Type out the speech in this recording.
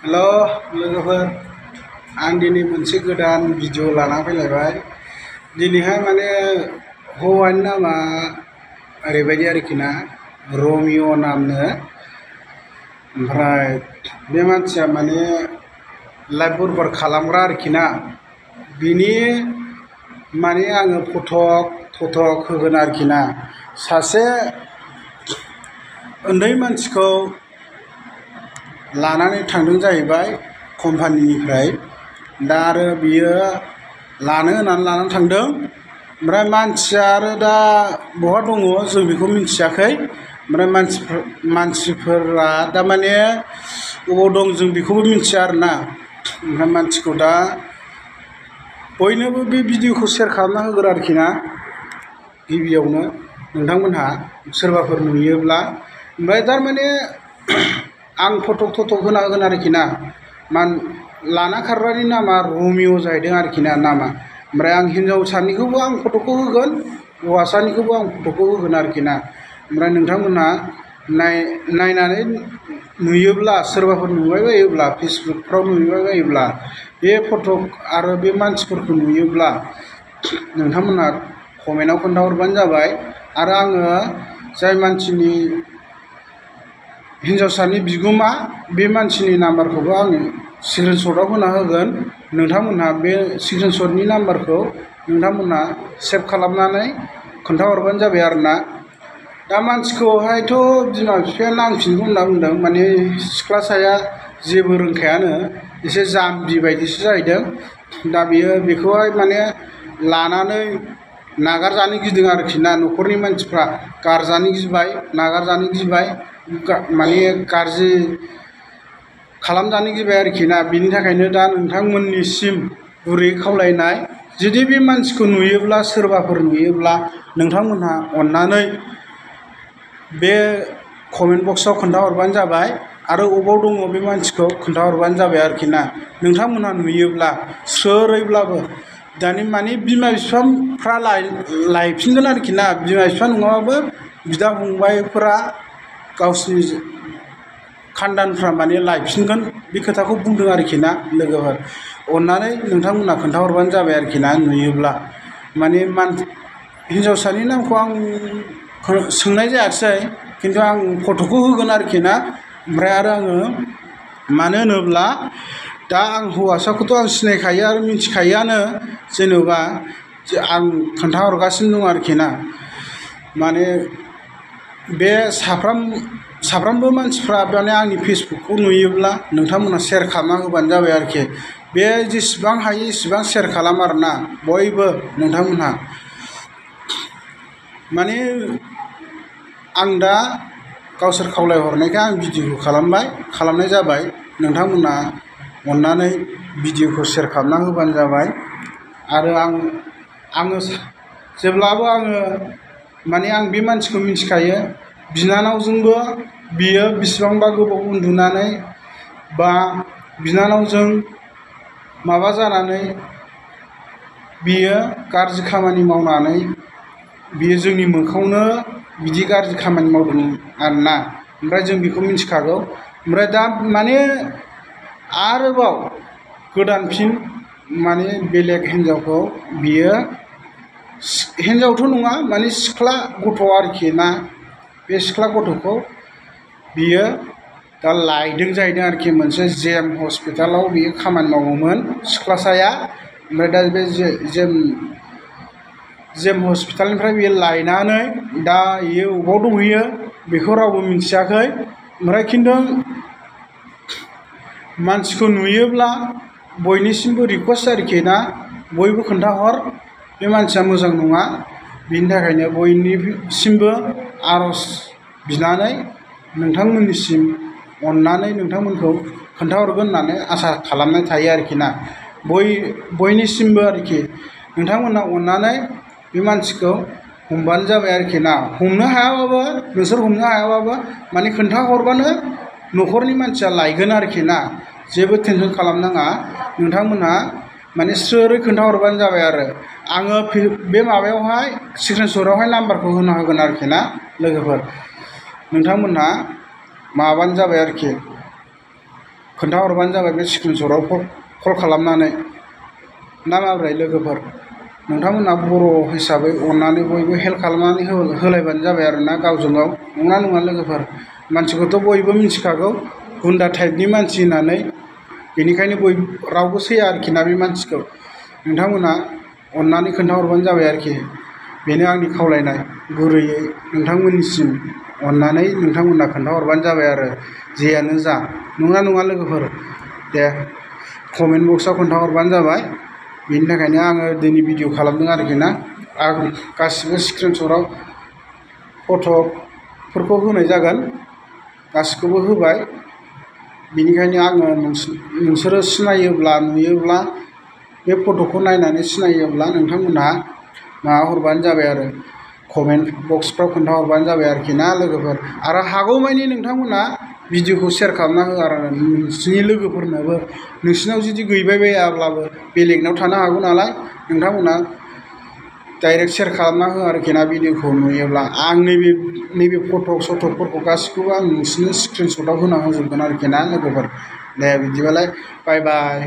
हेल' लोगोफोर आं दिनै मोनसे गोदान भिडिअ लाना फैलायबाय। दिनैहाय माने हौवानि नामा ओरैबायदि आरोखि ना, रमिअ नामनो। ओमफ्राय बे मानसिया माने लाइफ बरबाद खालामग्रा आरोखि ना। बिनि माने आङो फटक होगोन आरोखि ना। सासे उन्दै मानसिखौ लानानै थांदों जाहैबाय कम्पानिनिफ्राय। दा आरो बियो लानो होननानै लानानै थांदों। ओमफ्राय मानसिया आरो दा बहा दङ जों बेखौ मिन्थियाखै। ओमफ्राय मानसिफोरा दामाने बबाव दं जों बेखौबो मिन्थिया आरोना। ओमफ्राय मानसिखौ दा बयनोबो बे भिडिअखौ शेयार खालामना होगोन आरोखि ना। गिबियावनो नोंथांमोनहा सोरबाफोर नुयोब्ला, ओमफ्राय थारमाने आं फटक होना होगोन आरोखि ना। लाना खारग्रानि नामा रमिअ जाहैदों आरोखि ना नामा। ओमफ्राय आं हिन्जावसानिखौबो आं फटकखौ होगोन, हौवासानिखौबो आं फटकखौ होगोन आरोखि ना। ओमफ्राय नोंथांमोनहा नायनानै नुयोब्ला, सोरबाफोर नुबाय बायोब्ला, फेसबुकफ्राव नुबाय बायोब्ला, बे फटक आरो बे मानसिफोरखौ नुयोब्ला नोंथांमोनहा कमेन्टआव खोन्थाहरबानो जाबाय। आरो आङो जाय मानसिनि हिन्जावसानि बिगुमा, बे मानसिनि नाम्बारखौबो आङो स्क्रिनशटआव होना होगोन। नोंथांमोनहा बे स्क्रिनशटनि नाम्बारखौ नोंथांमोनहा सेभ खालामनानै खोन्थाहरबानो जाबाय आरोना। दा मानसिखौहायथ' बिमा बिफाया नांफिनगौ होनना बुंदों। माने सिख्लासाया जेबो रोंखायानो, एसे जाम्बि बायदिसो जाहैदों। दा बेखौहाय माने लानानै नागारजानो गिदों आरोखि ना। न'खरनि मानसिफ्रा गारजानो गिबाय, नागारजानो गिबाय, माने गाज्रि खालामजानो गिबाय आरोखि ना। बिनि थाखायनो दा नोंथांमोननिसिम गुरै खावलायनाय, जुदि बे मानसिखौ नुयोब्ला, सोरबाफोर नुयोब्ला नोंथांमोनहा अननानै बे कमेन्ट बक्सआव खोन्थाहरबानो जाबाय। आरो अबाव दङ बे मानसिखौ खोन्थाहरबानो जाबाय आरोखि ना। नोंथांमोनहा नुयोब्ला स्रोरैब्लाबो दानि माने बिमा बिफाफ्रा लायफिनगोन आरोखि ना। बिमा बिफा नङाबाबो बिदा फंबायफोरा, गावसिनि खानदानफ्रा माने लायफिनगोन, बे खोथाखौ बुंदों आरोखि ना। लोगोफोर अननानै नोंथांमोनहा खोन्थाहरबानो जाबाय आरोखि ना नुयोब्ला। माने हिन्जावसानि नामखौ आं सोंनाय जायाखिसै, खिन्थु आं फटकखौ होगोन आरोखि ना। ओमफ्राय आरो आङो मानो होनोब्ला दा आं हौवासाखौथ' आं सिनायखायो आरो मिन्थिखायोआनो। जेनेबा आं खोन्थाहरगासिनो दं आरोखि ना। माने बे साफ्रामबो मानसिफ्रा माने आंनि फेसबुकखौ नुयोब्ला नोंथांमोनहा शेयार खालामना होबानो जाबाय आरोखि। बे जेसेबां हायो एसेबां शेयार खालाम आरोना बयबो नोंथांमोनहा। माने आं दा गावसोर खावलायहरनायखाय आं भिडिअखौ खालामनाय जाबाय। नोंथांमोनहा अननानै भिडिअखौ शेयार खालामना होबानो जाबाय। आरो आङो जेब्लाबो माने आं बे मानसिखौ मिन्थिखायो। बिनानावजोंबो बियो बिसिबांबा गोबाव उन्दुनानै बा बिनानावजों माबा जानानै बियो गाज्रि खामानि मावनानै बियो जोंनि मोखाङावनो बिदि गाज्रि खामानि मावदों आरोना। ओमफ्राय जों बेखौ मिन्थिखागौ। ओमफ्राय दा माने आरोबाव गोदानफिन माने बेलेग हिन्जावखौ बियो, हिन्जावथ' नङा माने सिख्ला गथ' आरोखि ना। बे सिख्ला गथ'खौ बियो दा लायदों जाहैदों आरोखि। मोनसे जेम हस्पिटालाव बियो खामानि मावोमोन सिख्लासाया। ओमफ्राय दा बे जेम हस्पिटालनिफ्राय बियो लायनानै दा बियो बबाव दंहैयो बेखौ रावबो मिन्थियाखै। ओमफ्राय खिन्थु मानसिखौ नुयोब्ला बयनिसिमबो रिकुवेस्ट आरोखि ना, बयबो खोन्थाहर बे मानसिया मोजां नङा। बिनि थाखायनो बयनिसिमबो आर'ज बिनानै नोंथांमोननिसिम अननानै नोंथांमोनखौ खोन्थाहरगोन होननानै आसा खालामनाय थायो आरोखि ना। बयनिसिमबो आरोखि नोंथांमोनहा अननानै बे मानसिखौ हमबानो जाबाय आरोखि ना। हमनो हायाबाबो, नोंसोर हमनो हायाबाबो माने खोन्थाहरबानो न'खरनि मानसिया लायगोन आरोखि ना। जेबो टेनसन खालामनाङा। नोंथांमोनहा माने स्रोरै खोन्थाहरबानो जाबाय। आरो आङो बे माबायावहाय स्क्रिनशटआवहाय नाम्बारखौ होना होगोन आरोखि ना। लोगोफोर नोंथांमोनहा माबानो जाबाय आरोखि। खोन्थाहरबानो जाबाय बे स्क्रिनशटआव कल खालामनानै ना माब्रै लोगोफोर नोंथांमोनहा बर' हिसाबै अननानै बयबो हेल्प खालामनानै होलायबानो जाबाय आरो ना गावजों गाव नङा लोगोफोर मानसिखौथ' बयबो मिथिखागौ गुन्दा टाइपनि मानसि होननानै बेनिखायनो रावबो सैया आरोखि ना बे मानसिखौ नोंथांमोनहा अननानै खोन्थाहरबानो जाबाय आरोखि बेनो आंनि खावलायनाय गुरैयै नोंथांमोननिसिम अननानै नोंथांमोनहा खोन्थाहरबानो जाबाय आरो जेयानो जा नङा लोगोफोर दे कमेन्ट बक्सआव खोन्थाहरबानो जाबाय बेनि थाखायनो आङो दिनै भिडिअ खालामदों आरोखि ना आं गासिबो स्क्रिनशटआव फट'फोरखौ होनाय जागोन गासिखौबो होबाय बेनिखायनो आङो नोंसोरो सिनायोब्ला नुयोब्ला बे फट'खौ नायनानै सिनायोब्ला नोंथांमोनहा माबा हरबानो जाबाय आरो कमेन्ट बक्सफ्राव खोन्थाहरबानो जाबाय आरोखि ना लोगोफोर आरो हागौमानि नोंथांमोनहा भिडिअखौ शेयार खालामना हो आरो नोंसिनि लोगोफोरनोबो नोंसिनाव जुदि गैबाय बायाब्लाबो बेलेगनाव थानो हागौ नालाय नोंथांमोनहा डाइरेक्ट शेयार खालामना हो आरोखि ना भिडिअखौ नुयोब्ला आं नैबे फट'फोरखौ गासिखौबो आं नोंसिनो स्क्रिनशटआव होना होजोबगोन आरोखि ना लोगोफोर दे बिदिबालाय बाय बाय।